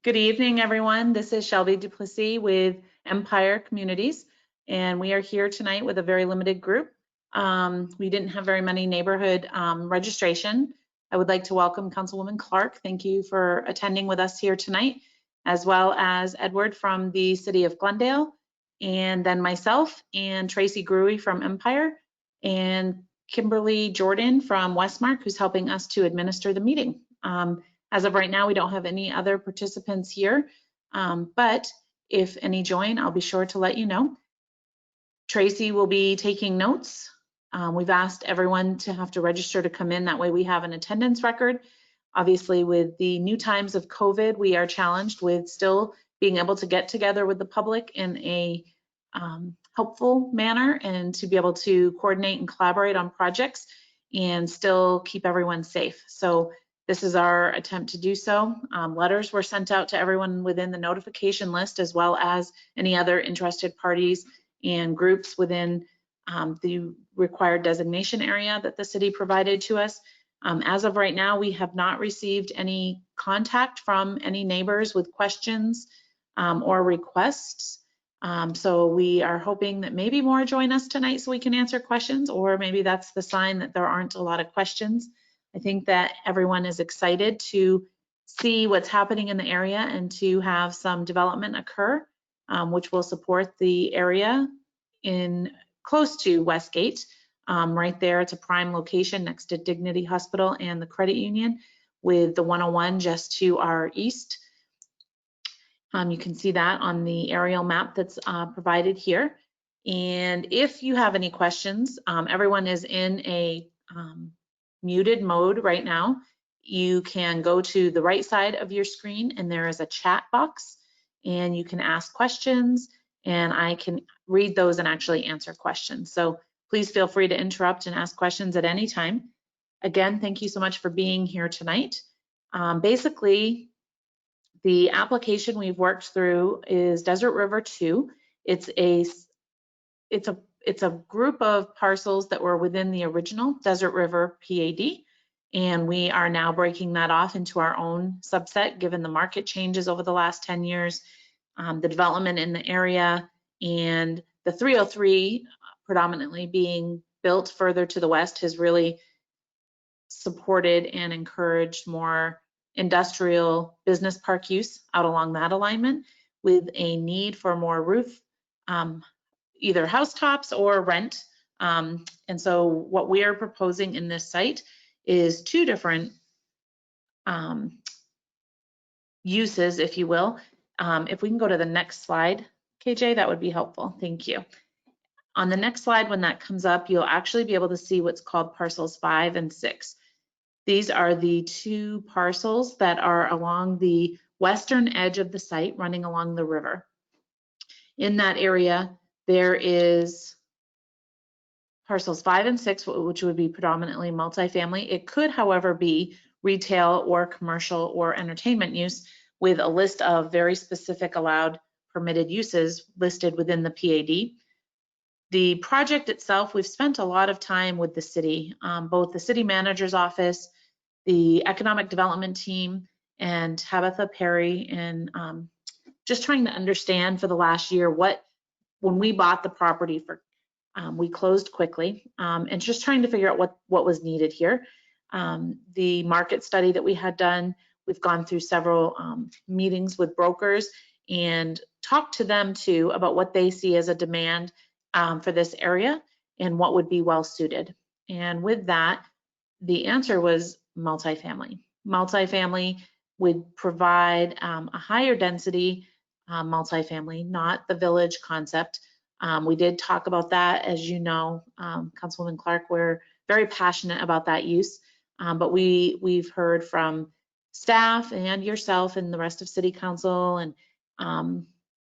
Good evening, everyone. This is Shelby Duplessis with Empire Communities, and we are here tonight with a very limited group. We didn't have very many neighborhood registration. I would like to welcome Councilwoman Clark. Thank you for attending with us here tonight, as well as Edward from the City of Glendale, and then myself and Tracy Gruey from Empire, and Kimberly Jordan from Westmarc, who's helping us to administer the meeting. As of right now, we don't have any other participants here, but if any join, I'll be sure to let you know. Tracy will be taking notes. We've asked everyone to have to register to come in. That way we have an attendance record. Obviously, with the new times of COVID, we are challenged with still being able to get together with the public in a helpful manner and to be able to coordinate and collaborate on projects and still keep everyone safe. So this is our attempt to do so. Letters were sent out to everyone within the notification list, as well as any other interested parties and groups within the required designation area that the city provided to us. As of right now, we have not received any contact from any neighbors with questions or requests. So we are hoping that maybe more join us tonight so we can answer questions, or maybe that's the sign that there aren't a lot of questions. I think that everyone is excited to see what's happening in the area and to have some development occur, which will support the area in close to Westgate. Right there, it's a prime location next to Dignity Hospital and the Credit Union, with the 101 just to our east. You can see that on the aerial map that's provided here. And if you have any questions, everyone is in a muted mode right now. You can go to the right side of your screen and there is a chat box and you can ask questions and I can read those and actually answer questions. So please feel free to interrupt and ask questions at any time. Again, thank you so much for being here tonight. Basically, the application we've worked through is Desert River 2. It's a group of parcels that were within the original Desert River PAD, and we are now breaking that off into our own subset given the market changes over the last 10 years, the development in the area, and the 303 predominantly being built further to the west has really supported and encouraged more industrial business park use out along that alignment, with a need for more roof, either housetops or rent. And so what we are proposing in this site is two different uses, if you will. If we can go to the next slide, KJ, that would be helpful. Thank you. On the next slide, when that comes up, you'll actually be able to see what's called parcels 5 and 6. These are the two parcels that are along the western edge of the site, running along the river. In that area, there is parcels 5 and 6, which would be predominantly multifamily. It could, however, be retail or commercial or entertainment use, with a list of very specific allowed permitted uses listed within the PAD. The project itself, we've spent a lot of time with the city, both the city manager's office, the economic development team, and Tabitha Perry, and just trying to understand for the last year when we bought the property for, we closed quickly, and just trying to figure out what was needed here. The market study that we had done, we've gone through several meetings with brokers and talked to them too about what they see as a demand for this area and what would be well suited. And with that, the answer was multifamily. Multifamily would provide a higher density multifamily, not the village concept. We did talk about that, as you know, Councilwoman Clark, we're very passionate about that use, but we've heard from staff and yourself and the rest of City Council, and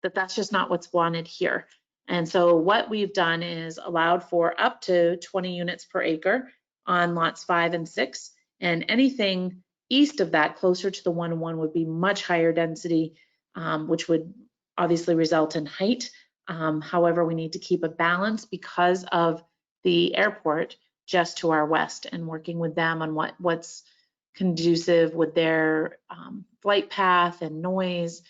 that's just not what's wanted here. And so what we've done is allowed for up to 20 units per acre on lots 5 and 6, and anything east of that, closer to the 101, would be much higher density, which would obviously result in height. However, we need to keep a balance because of the airport just to our west, and working with them on what's conducive with their flight path and noise.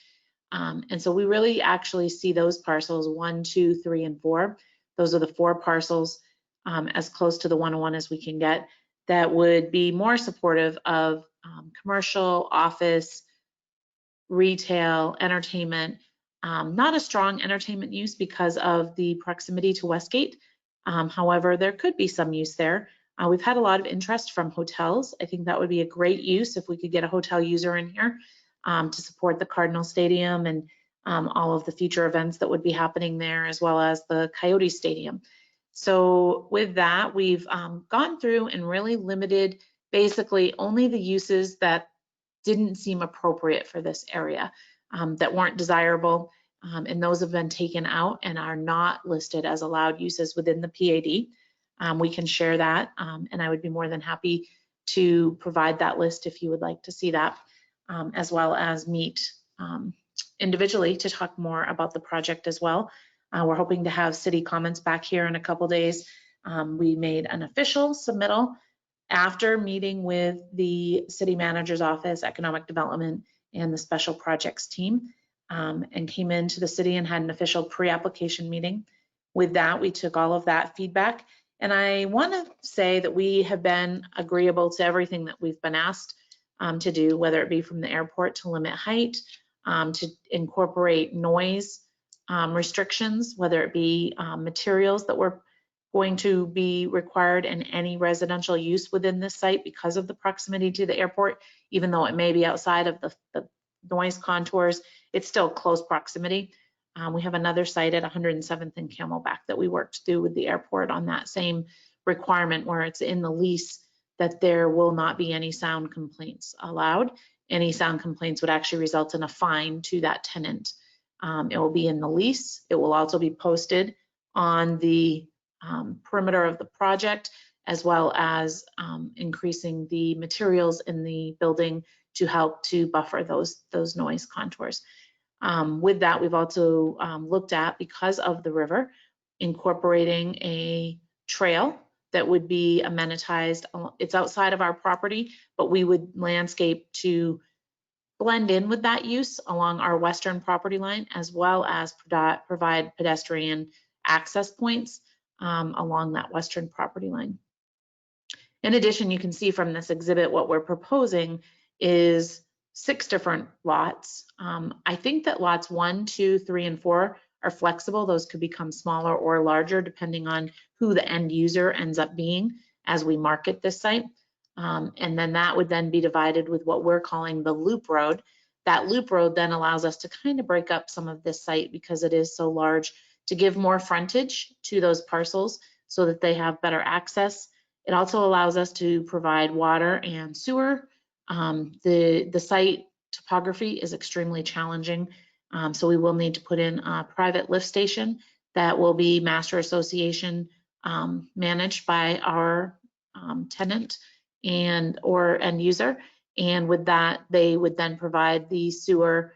And so we really actually see those parcels 1, 2, 3, and 4. Those are the 4 parcels as close to the 101 as we can get that would be more supportive of commercial, office, retail, entertainment. Not a strong entertainment use because of the proximity to Westgate. However, there could be some use there. We've had a lot of interest from hotels. I think that would be a great use if we could get a hotel user in here to support the Cardinal Stadium and all of the future events that would be happening there, as well as the Coyote Stadium. So with that, we've gone through and really limited basically only the uses that didn't seem appropriate for this area, that weren't desirable, and those have been taken out and are not listed as allowed uses within the PAD. We can share that, and I would be more than happy to provide that list if you would like to see that, as well as meet individually to talk more about the project as well. We're hoping to have city comments back here in a couple days. We made an official submittal after meeting with the city manager's office, economic development, and the special projects team, and came into the city and had an official pre-application meeting. With that, we took all of that feedback. And I want to say that we have been agreeable to everything that we've been asked to do, whether it be from the airport to limit height, to incorporate noise restrictions, whether it be materials that were going to be required in any residential use within this site because of the proximity to the airport, even though it may be outside of the noise contours, it's still close proximity. We have another site at 107th and Camelback that we worked through with the airport on that same requirement where it's in the lease that there will not be any sound complaints allowed. Any sound complaints would actually result in a fine to that tenant. It will be in the lease. It will also be posted on the perimeter of the project, as well as increasing the materials in the building to help to buffer those noise contours. With that, we've also looked at, because of the river, incorporating a trail that would be amenitized. It's outside of our property, but we would landscape to blend in with that use along our western property line, as well as provide pedestrian access points along that western property line. In addition, you can see from this exhibit what we're proposing is 6 different lots. I think that lots 1, 2, 3, and 4 are flexible. Those could become smaller or larger depending on who the end user ends up being as we market this site. And then that would then be divided with what we're calling the loop road. That loop road then allows us to kind of break up some of this site because it is so large, to give more frontage to those parcels so that they have better access. It also allows us to provide water and sewer. The site topography is extremely challenging, so we will need to put in a private lift station that will be master association managed by our tenant or end user. And with that, they would then provide the sewer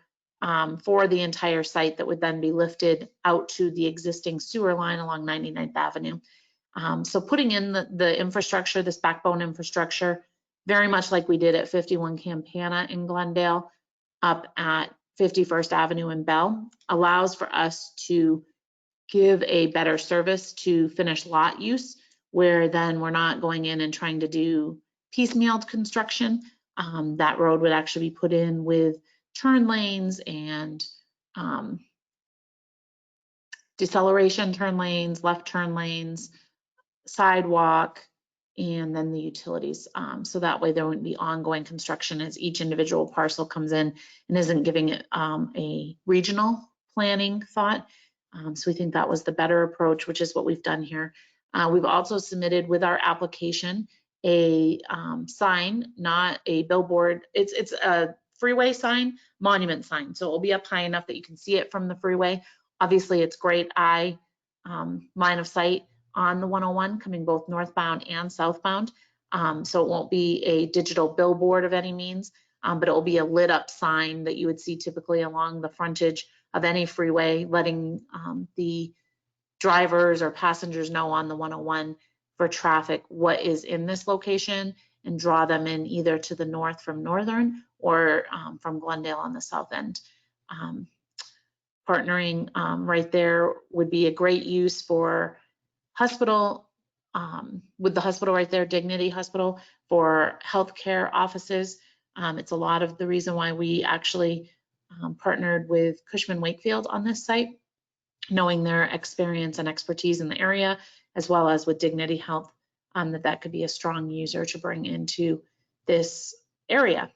for the entire site that would then be lifted out to the existing sewer line along 99th Avenue. So putting in the infrastructure, this backbone infrastructure, very much like we did at 51 Campana in Glendale, up at 51st Avenue in Bell, allows for us to give a better service to finished lot use, where then we're not going in and trying to do piecemealed construction. That road would actually be put in with turn lanes and deceleration turn lanes, left turn lanes, sidewalk, and then the utilities. So that way there wouldn't be ongoing construction as each individual parcel comes in and isn't giving it a regional planning thought. So we think that was the better approach, which is what we've done here. We've also submitted with our application a sign, not a billboard. It's a freeway sign, monument sign. So it will be up high enough that you can see it from the freeway. Obviously, it's great eye line of sight on the 101 coming both northbound and southbound. So it won't be a digital billboard of any means, but it will be a lit up sign that you would see typically along the frontage of any freeway, letting the drivers or passengers know on the 101 for traffic what is in this location and draw them in either to the north from Northern or from Glendale on the south end. Partnering right there would be a great use for hospital, with the hospital right there, Dignity Hospital, for healthcare offices. It's a lot of the reason why we actually partnered with Cushman Wakefield on this site, knowing their experience and expertise in the area, as well as with Dignity Health, that could be a strong user to bring into this area.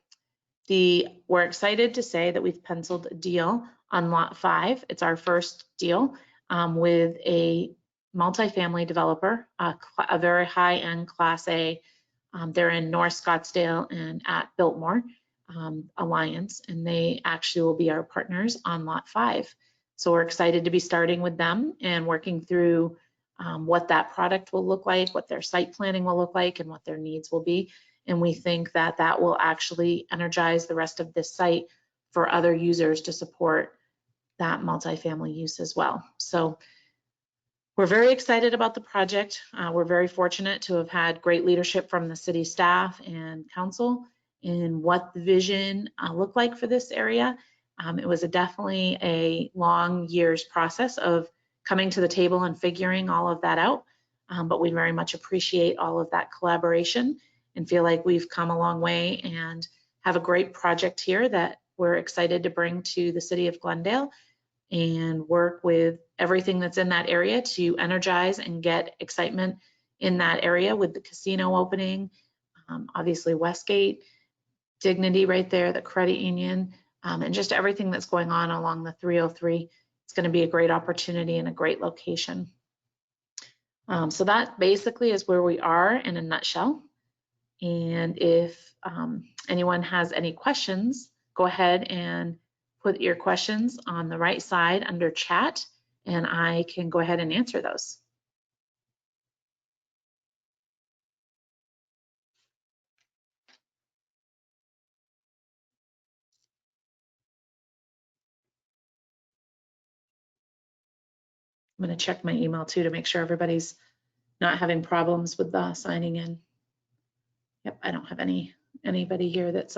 We're excited to say that we've penciled a deal on lot 5. It's our first deal with a multifamily developer, a very high-end Class A. They're in North Scottsdale and at Biltmore Alliance, and they actually will be our partners on lot 5. So we're excited to be starting with them and working through what that product will look like, what their site planning will look like, and what their needs will be. And we think that that will actually energize the rest of this site for other users to support that multifamily use as well. So we're very excited about the project. We're very fortunate to have had great leadership from the city staff and council in what the vision looked like for this area. It was definitely a long years process of coming to the table and figuring all of that out, but we very much appreciate all of that collaboration and feel like we've come a long way and have a great project here that we're excited to bring to the city of Glendale and work with everything that's in that area to energize and get excitement in that area with the casino opening, obviously Westgate, Dignity right there, the credit union, and just everything that's going on along the 303. It's going to be a great opportunity and a great location. So that basically is where we are in a nutshell. And if anyone has any questions, go ahead and put your questions on the right side under chat, and I can go ahead and answer those. I'm going to check my email too to make sure everybody's not having problems with signing in. Yep, I don't have anybody here that's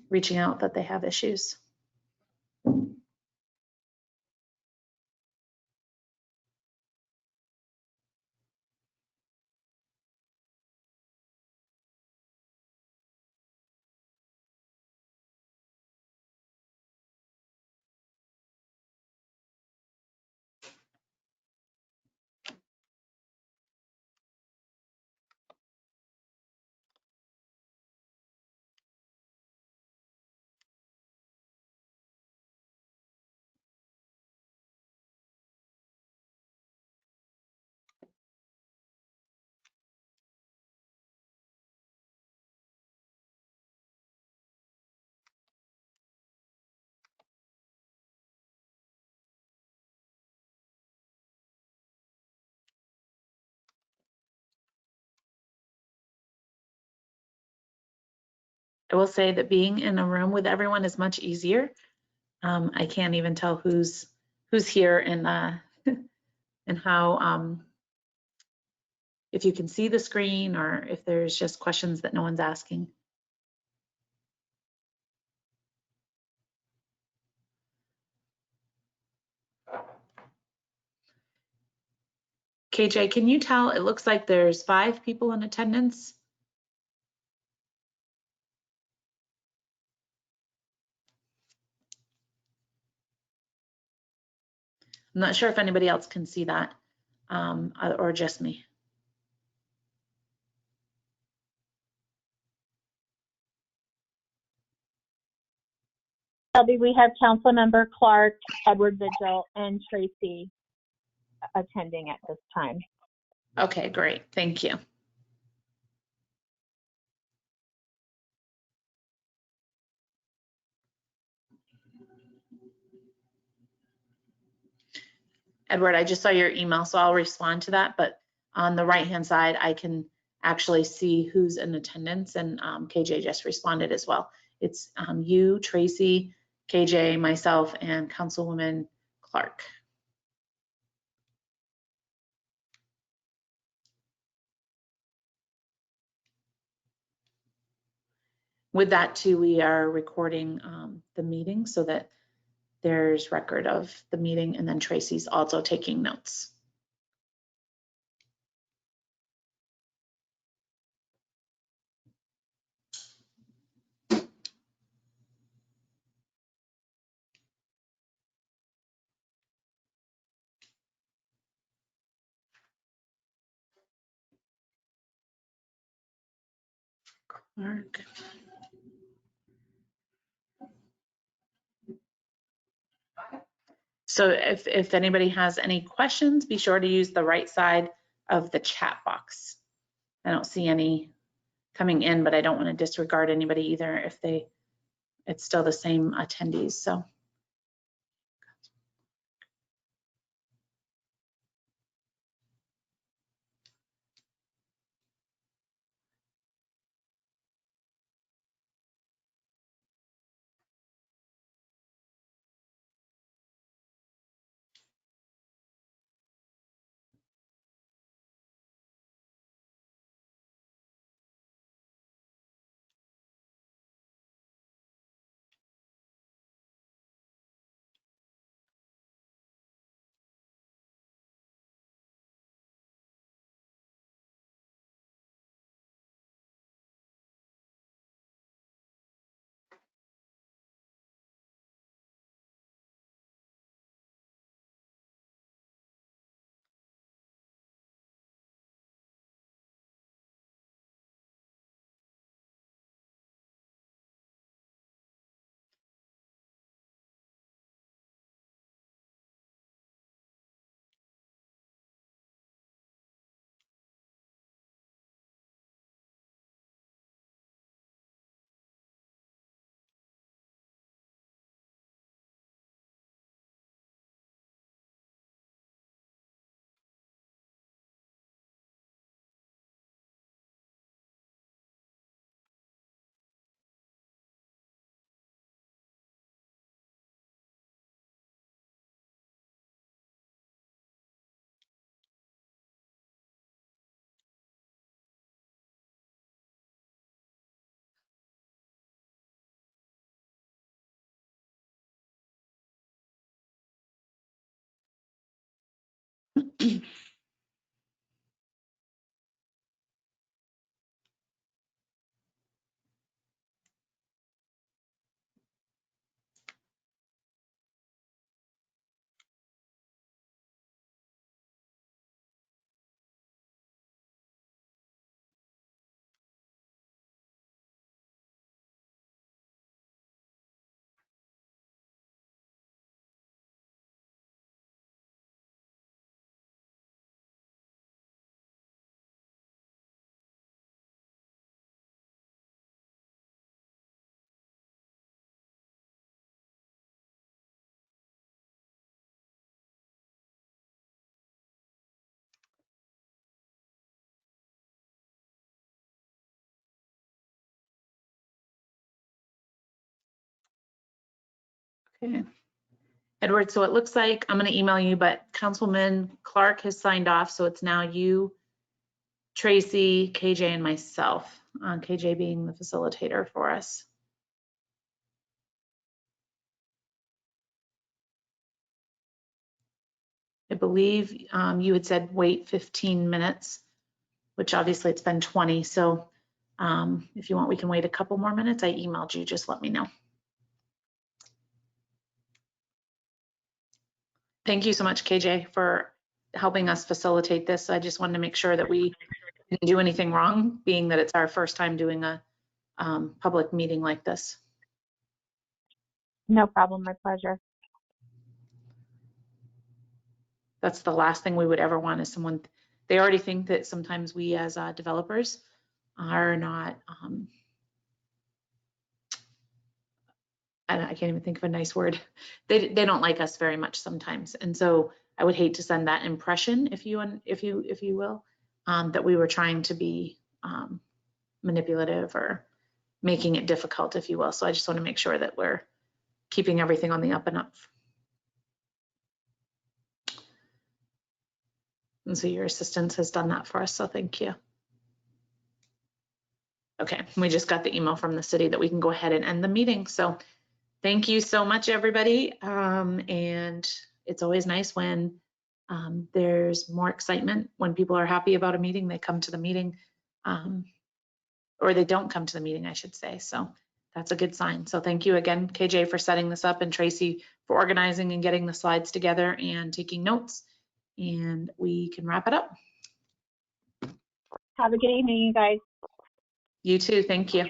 reaching out that they have issues. I will say that being in a room with everyone is much easier. I can't even tell who's here and and how if you can see the screen or if there's just questions that no one's asking. KJ, can you tell? It looks like there's 5 people in attendance. I'm not sure if anybody else can see that or just me. Shelby, we have Councilmember Clark, Edward Vigil, and Tracy attending at this time. Okay, great. Thank you. Edward, I just saw your email, so I'll respond to that. But on the right-hand side, I can actually see who's in attendance, and KJ just responded as well. It's you, Tracy, KJ, myself, and Councilwoman Clark. with that too, we are recording the meeting so that there's record of the meeting, and then Tracy's also taking notes. Mark. So if anybody has any questions, be sure to use the right side of the chat box. I don't see any coming in, but I don't want to disregard anybody either if it's still the same attendees. So. Okay. Edward, so it looks like I'm going to email you, but Councilman Clark has signed off, so it's now you, Tracy, KJ, and myself, KJ being the facilitator for us. I believe you had said wait 15 minutes, which obviously it's been 20. So if you want, we can wait a couple more minutes. I emailed you, just let me know. Thank you so much, KJ, for helping us facilitate this. I just wanted to make sure that we didn't do anything wrong, being that it's our first time doing a public meeting like this. No problem, my pleasure. That's the last thing we would ever want is someone, they already think that sometimes we as developers are not, I can't even think of a nice word. They don't like us very much sometimes. And so I would hate to send that impression, if you will, that we were trying to be manipulative or making it difficult, if you will. So I just want to make sure that we're keeping everything on the up and up. And so your assistance has done that for us, so thank you. Okay, we just got the email from the city that we can go ahead and end the meeting. So thank you so much, everybody. And it's always nice when there's more excitement. When people are happy about a meeting, they come to the meeting, or they don't come to the meeting, I should say. So that's a good sign. So thank you again, KJ, for setting this up, and Tracy for organizing and getting the slides together and taking notes. And we can wrap it up. Have a good evening, you guys. You too. Thank you.